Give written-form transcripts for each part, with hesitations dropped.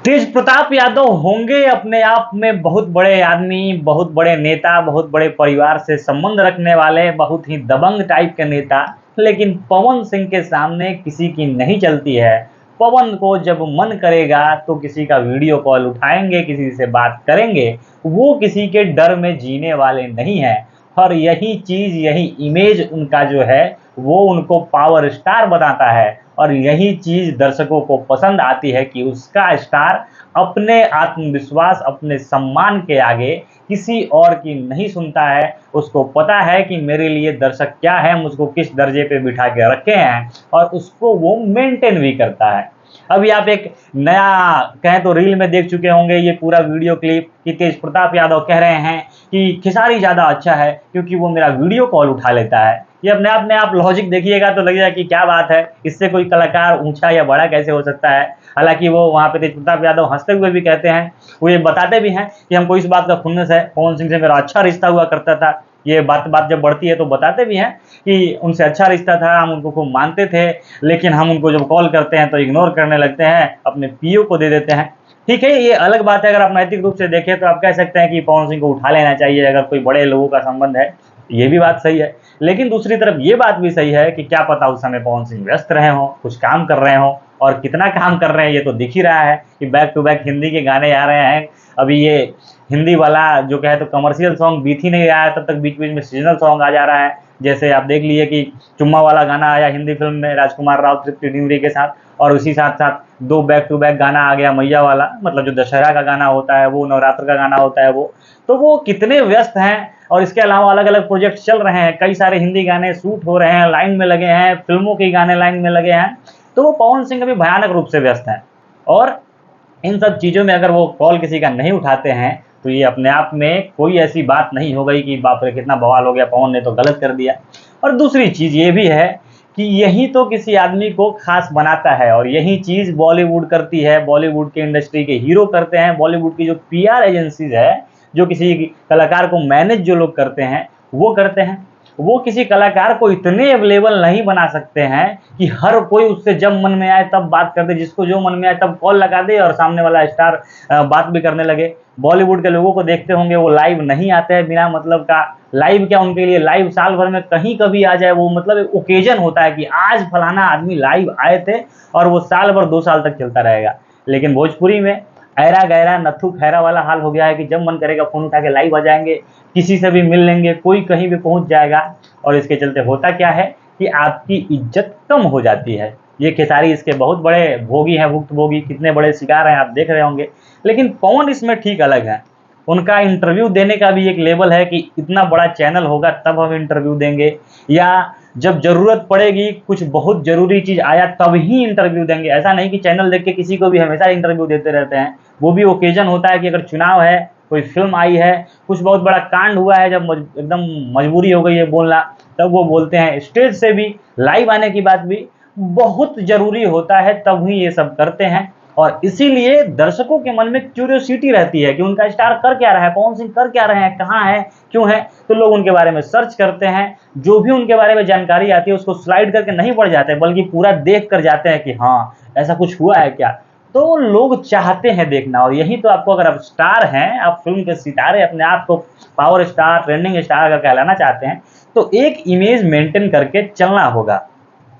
तेज प्रताप यादव होंगे अपने आप में बहुत बड़े आदमी, बहुत बड़े नेता, बहुत बड़े परिवार से संबंध रखने वाले, बहुत ही दबंग टाइप के नेता। लेकिन पवन सिंह के सामने किसी की नहीं चलती है। पवन को जब मन करेगा तो किसी का वीडियो कॉल उठाएंगे, किसी से बात करेंगे। वो किसी के डर में जीने वाले नहीं है। और यही चीज, यही इमेज उनका जो है वो उनको पावर स्टार बनाता है। और यही चीज दर्शकों को पसंद आती है कि उसका स्टार अपने आत्मविश्वास, अपने सम्मान के आगे किसी और की नहीं सुनता है। उसको पता है कि मेरे लिए दर्शक क्या है, मुझको किस दर्जे पे बिठा के रखे हैं, और उसको वो मेंटेन भी करता है। अभी आप एक नया कहें तो रील में देख चुके होंगे ये पूरा वीडियो क्लिप कि तेज प्रताप यादव कह रहे हैं कि खेसारी ज़्यादा अच्छा है क्योंकि वो मेरा वीडियो कॉल उठा लेता है। ये अपने आप में आप लॉजिक देखिएगा तो लगेगा कि क्या बात है, इससे कोई कलाकार ऊंचा या बड़ा कैसे हो सकता है। हालांकि वो वहाँ पे तेज प्रताप यादव हंसते हुए भी कहते हैं, वो ये बताते भी हैं कि हमको इस बात का खुन्नस है, पवन सिंह से मेरा अच्छा रिश्ता हुआ करता था। ये बात जब बढ़ती है तो बताते भी हैं कि उनसे अच्छा रिश्ता था, हम उनको खूब मानते थे, लेकिन हम उनको जब कॉल करते हैं तो इग्नोर करने लगते हैं, अपने पीओ को दे देते हैं। ठीक है, ये अलग बात है। अगर आप नैतिक रूप से देखें तो आप कह सकते हैं कि पवन सिंह को उठा लेना चाहिए अगर कोई बड़े लोगों का संबंध है, ये भी बात सही है। लेकिन दूसरी तरफ ये बात भी सही है कि क्या पता उस समय पवन सिंह व्यस्त रहे हों, कुछ काम कर रहे हों, और कितना काम कर रहे हैं ये तो दिख ही रहा है कि बैक टू बैक हिंदी के गाने आ रहे हैं। अभी ये हिंदी वाला जो कहे तो कमर्शियल सॉन्ग बीत ही नहीं रहा है, तब तक बीच बीच में सीजनल सॉन्ग आ जा रहा है। जैसे आप देख लीजिए कि चुम्मा वाला गाना आया हिंदी फिल्म में राजकुमार राव, तृप्ति डिमरी के साथ, और उसी साथ साथ दो बैक टू बैक गाना आ गया मैया वाला, मतलब जो दशहरा का गाना होता है वो, नवरात्र का गाना होता है वो। तो वो कितने व्यस्त हैं, और इसके अलावा अलग अलग प्रोजेक्ट चल रहे हैं, कई सारे हिंदी गाने शूट हो रहे हैं, लाइन में लगे हैं, फिल्मों के गाने लाइन में लगे हैं। तो वो पवन सिंह अभी भयानक रूप से व्यस्त हैं। और इन सब चीज़ों में अगर वो कॉल किसी का नहीं उठाते हैं तो ये अपने आप में कोई ऐसी बात नहीं हो गई कि बाप रे कितना बवाल हो गया, पवन ने तो गलत कर दिया। और दूसरी चीज़ ये भी है कि यही तो किसी आदमी को खास बनाता है, और यही चीज़ बॉलीवुड करती है, बॉलीवुड के इंडस्ट्री के हीरो करते हैं, बॉलीवुड की जो पीआर एजेंसीज है, जो किसी कलाकार को मैनेज जो लोग करते हैं वो करते हैं। वो किसी कलाकार को इतने अवेलेबल नहीं बना सकते हैं कि हर कोई उससे जब मन में आए तब बात कर दे, जिसको जो मन में आए तब कॉल लगा दे और सामने वाला स्टार बात भी करने लगे। बॉलीवुड के लोगों को देखते होंगे वो लाइव नहीं आते हैं बिना मतलब का। लाइव क्या, उनके लिए लाइव साल भर में कहीं कभी आ जाए, वो मतलब एक ओकेजन होता है कि आज फलाना आदमी लाइव आए थे, और वो साल भर 2 साल तक चलता रहेगा। लेकिन भोजपुरी में ऐरा गैरा नथु खैरा वाला हाल हो गया है कि जब मन करेगा फ़ोन उठा के लाइव आ जाएंगे, किसी से भी मिल लेंगे, कोई कहीं भी पहुंच जाएगा। और इसके चलते होता क्या है कि आपकी इज्जत कम हो जाती है। ये खेसारी इसके बहुत बड़े भोगी हैं, भुक्तभोगी, कितने बड़े शिकार हैं आप देख रहे होंगे। लेकिन पवन इसमें ठीक अलग है। उनका इंटरव्यू देने का भी एक लेवल है कि इतना बड़ा चैनल होगा तब हम इंटरव्यू देंगे, या जब ज़रूरत पड़ेगी, कुछ बहुत ज़रूरी चीज़ आया तब ही इंटरव्यू देंगे। ऐसा नहीं कि चैनल देख के किसी को भी हमेशा इंटरव्यू देते रहते हैं। वो भी ओकेजन होता है कि अगर चुनाव है, कोई फिल्म आई है, कुछ बहुत बड़ा कांड हुआ है, जब एकदम मजबूरी हो गई है बोलना, तब वो बोलते हैं। स्टेज से भी लाइव आने की बात भी बहुत ज़रूरी होता है, तब ही ये सब करते हैं। और इसीलिए दर्शकों के मन में क्यूरियोसिटी रहती है कि उनका स्टार कर क्या रहा है, पवन सिंह कर क्या रहे हैं, कहाँ है, क्यों है। तो लोग उनके बारे में सर्च करते हैं, जो भी उनके बारे में जानकारी आती है उसको स्लाइड करके नहीं पढ़ जाते हैं, बल्कि पूरा देख कर जाते हैं कि हाँ ऐसा कुछ हुआ है क्या। तो लोग चाहते हैं देखना। और यही तो आपको, अगर आप स्टार हैं, आप फिल्म के सितारे, अपने आप को पावर स्टार, ट्रेंडिंग स्टार अगर कहलाना चाहते हैं तो एक इमेज मेंटेन करके चलना होगा।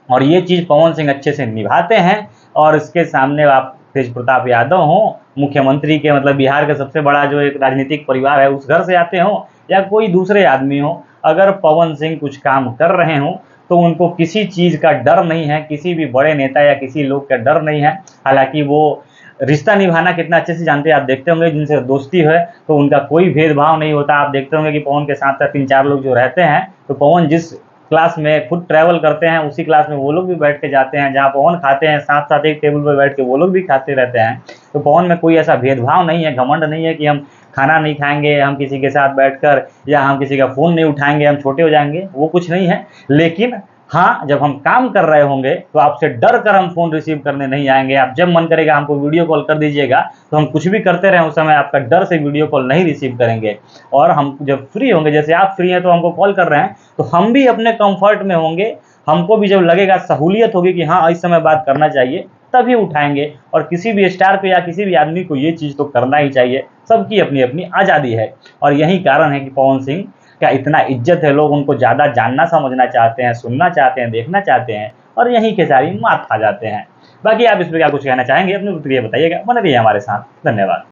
और ये चीज़ पवन सिंह अच्छे से निभाते हैं। और इसके सामने आप तेज प्रताप यादव हों, मुख्यमंत्री के मतलब बिहार का सबसे बड़ा जो एक राजनीतिक परिवार है उस घर से आते हों, या कोई दूसरे आदमी हो, अगर पवन सिंह कुछ काम कर रहे हों तो उनको किसी चीज़ का डर नहीं है, किसी भी बड़े नेता या किसी लोग का डर नहीं है। हालांकि वो रिश्ता निभाना कितना अच्छे से जानते हैं, आप देखते होंगे जिनसे दोस्ती है तो उनका कोई भेदभाव नहीं होता। आप देखते होंगे कि पवन के साथ साथ 3-4 लोग जो रहते हैं, तो पवन जिस क्लास में खुद ट्रैवल करते हैं उसी क्लास में वो लोग भी बैठ के जाते हैं, जहाँ पवन खाते हैं साथ साथ एक टेबल पर बैठ के वो लोग भी खाते रहते हैं। तो पवन में कोई ऐसा भेदभाव नहीं है, घमंड नहीं है कि हम खाना नहीं खाएंगे, हम किसी के साथ बैठकर, या हम किसी का फ़ोन नहीं उठाएंगे, हम छोटे हो जाएंगे, वो कुछ नहीं है। लेकिन हाँ, जब हम काम कर रहे होंगे तो आपसे डर कर हम फ़ोन रिसीव करने नहीं आएंगे। आप जब मन करेगा हमको वीडियो कॉल कर दीजिएगा, तो हम कुछ भी करते रहें उस समय आपका डर से वीडियो कॉल नहीं रिसीव करेंगे। और हम जब फ्री होंगे, जैसे आप फ्री हैं तो हमको कॉल कर रहे हैं, तो हम भी अपने कंफर्ट में होंगे। हमको भी जब लगेगा सहूलियत होगी कि हाँ इस समय बात करना चाहिए, तभी उठाएंगे। और किसी भी स्टार को या किसी भी आदमी को ये चीज़ तो करना ही चाहिए, सबकी अपनी अपनी आज़ादी है। और यही कारण है कि पवन सिंह का इतना इज्जत है, लोग उनको ज़्यादा जानना समझना चाहते हैं, सुनना चाहते हैं, देखना चाहते हैं, और यहीं के सारी मात खा जाते हैं। बाकी आप इस पर क्या कुछ कहना चाहेंगे, अपनी प्रतिक्रिया बताइएगा, बने रहिए हमारे साथ। धन्यवाद।